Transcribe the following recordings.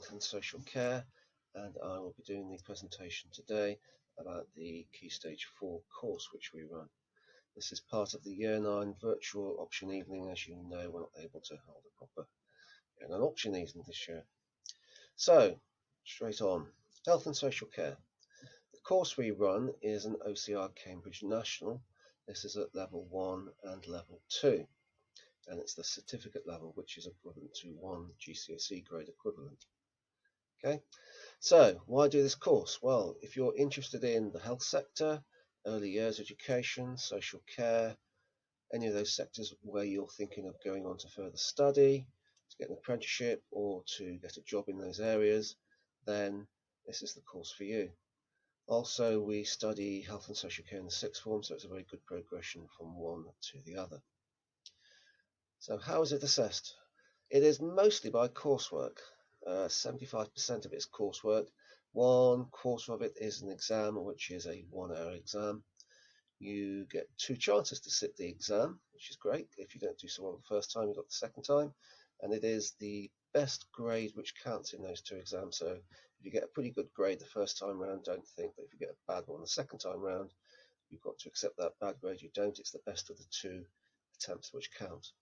Health and Social Care, and I will be doing the presentation today about the Key Stage 4 course which we run. This is part of the Year 9 virtual option evening. As you know, we're not able to hold a proper Year 9 option evening this year. So, straight on. Health and Social Care. The course we run is an OCR Cambridge National. This is at level 1 and level 2. And it's the certificate level, which is equivalent to 1 GCSE grade equivalent. Okay, so why do this course? Well, if you're interested in the health sector, early years education, social care, any of those sectors where you're thinking of going on to further study, to get an apprenticeship or to get a job in those areas, then this is the course for you. Also, we study health and social care in the sixth form, so it's a very good progression from one to the other. So how is it assessed? It is mostly by coursework. 75% of it is coursework. 1/4 of it is an exam, which is a 1-hour exam. You get 2 chances to sit the exam, which is great. If you don't do so well the first time, you've got the second time. And it is the best grade which counts in those 2 exams. So if you get a pretty good grade the first time round, don't think that if you get a bad one the second time round, you've got to accept that bad grade. You don't. It's the best of the 2 attempts which count.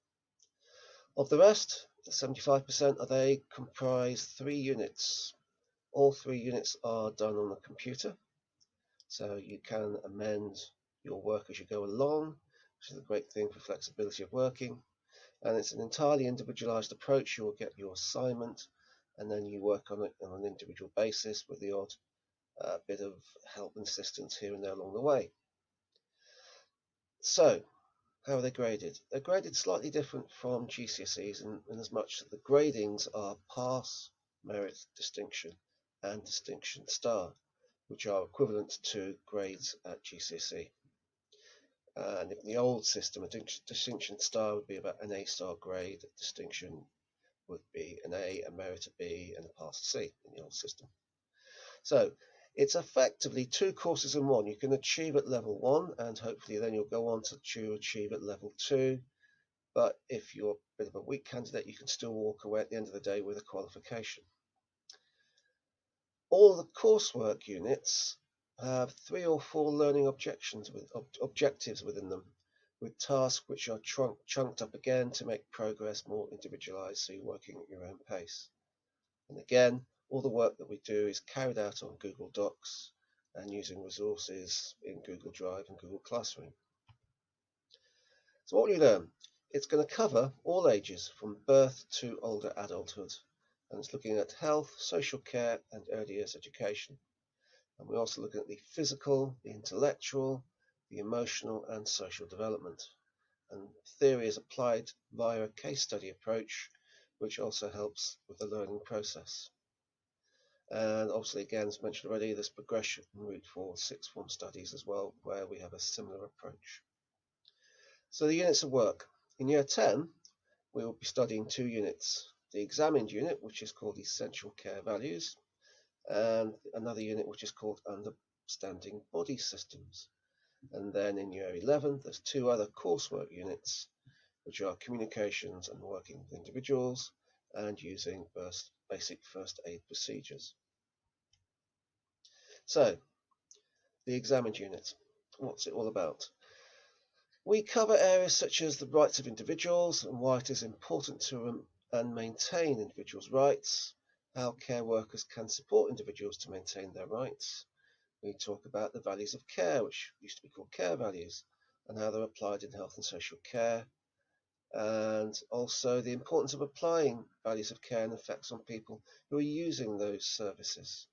Of the rest, the 75%, they comprise 3 units. All 3 units are done on the computer, so you can amend your work as you go along, which is a great thing for flexibility of working. And it's an entirely individualized approach. You will get your assignment, and then you work on it on an individual basis with the odd bit of help and assistance here and there along the way. So, how are they graded? They're graded slightly different from GCSEs in as much that the gradings are pass, merit, distinction, and distinction star, which are equivalent to grades at GCSE. And in the old system, a distinction star would be about an A star grade, a distinction would be an A, a merit a B, and a pass a C in the old system. So it's effectively 2 courses in one. You can achieve at level 1, and hopefully then you'll go on to achieve at level 2. But if you're a bit of a weak candidate, you can still walk away at the end of the day with a qualification. All the coursework units have 3 or 4 learning objectives within them, with tasks which are chunked up again to make progress more individualized, so you're working at your own pace. And again, all the work that we do is carried out on Google Docs and using resources in Google Drive and Google Classroom. So what will you learn? It's going to cover all ages from birth to older adulthood, and it's looking at health, social care and early years education. And we're also looking at the physical, the intellectual, the emotional and social development. And theory is applied via a case study approach, which also helps with the learning process. And obviously, again, as mentioned already, there's progression route for sixth form studies as well, where we have a similar approach. So the units of work. In year 10, we will be studying 2 units. The examined unit, which is called Essential Care Values, and another unit which is called Understanding Body Systems. And then in year 11, there's 2 other coursework units, which are Communications and Working with Individuals, and using basic first aid procedures. So, the examined unit, what's it all about? We cover areas such as the rights of individuals and why it is important to and maintain individuals' rights, how care workers can support individuals to maintain their rights. We talk about the values of care, which used to be called care values, and how they're applied in health and social care, and also the importance of applying values of care and effects on people who are using those services.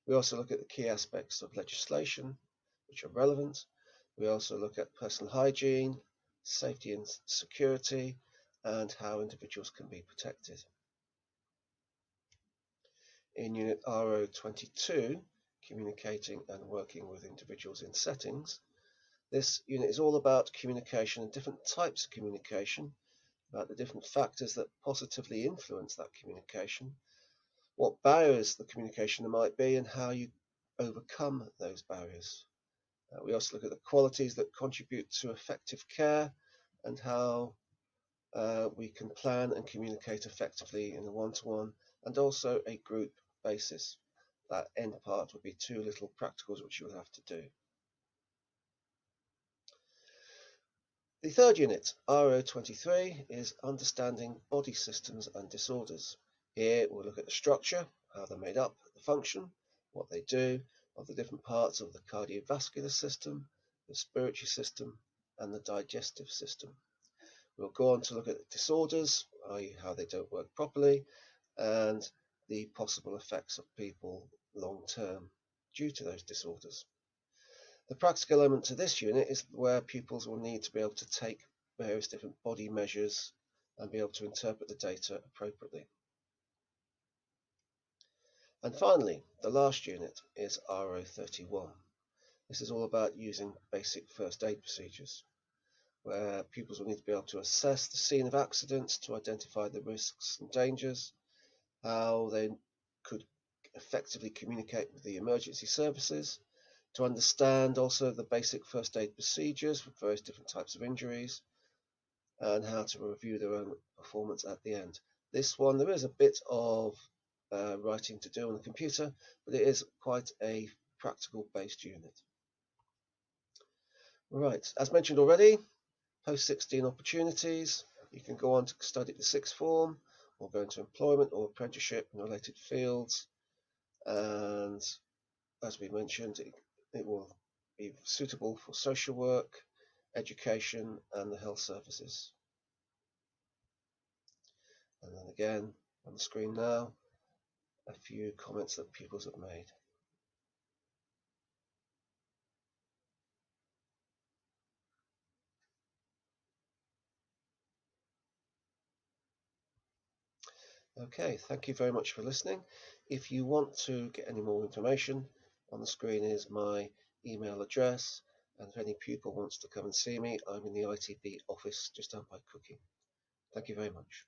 We also look at the key aspects of legislation, which are relevant. We also look at personal hygiene, safety and security, and how individuals can be protected. In Unit RO22, Communicating and Working with Individuals in Settings, this unit is all about communication and different types of communication, about the different factors that positively influence that communication, what barriers the communication might be, and how you overcome those barriers. We also look at the qualities that contribute to effective care and how we can plan and communicate effectively in a one-to-one and also a group basis. That end part would be 2 little practicals which you will have to do. The third unit, RO23, is understanding body systems and disorders. Here we'll look at the structure, how they're made up, the function, what they do, of the different parts of the cardiovascular system, the respiratory system, and the digestive system. We'll go on to look at disorders, i.e. how they don't work properly, and the possible effects of people long term due to those disorders. The practical element to this unit is where pupils will need to be able to take various different body measures and be able to interpret the data appropriately. And finally, the last unit is RO31. This is all about using basic first aid procedures, where pupils will need to be able to assess the scene of accidents to identify the risks and dangers, how they could effectively communicate with the emergency services, to understand also the basic first aid procedures for various different types of injuries, and how to review their own performance at the end. This one, there is a bit of writing to do on the computer, but it is quite a practical based unit. Right, as mentioned already, post-16 opportunities. You can go on to study the sixth form or go into employment or apprenticeship in related fields, and as we mentioned, it will be suitable for social work, education, and the health services. And then again, on the screen now, a few comments that pupils have made. Okay, thank you very much for listening. If you want to get any more information, on the screen is my email address, and if any pupil wants to come and see me, I'm in the ITB office just down by Cooking. Thank you very much.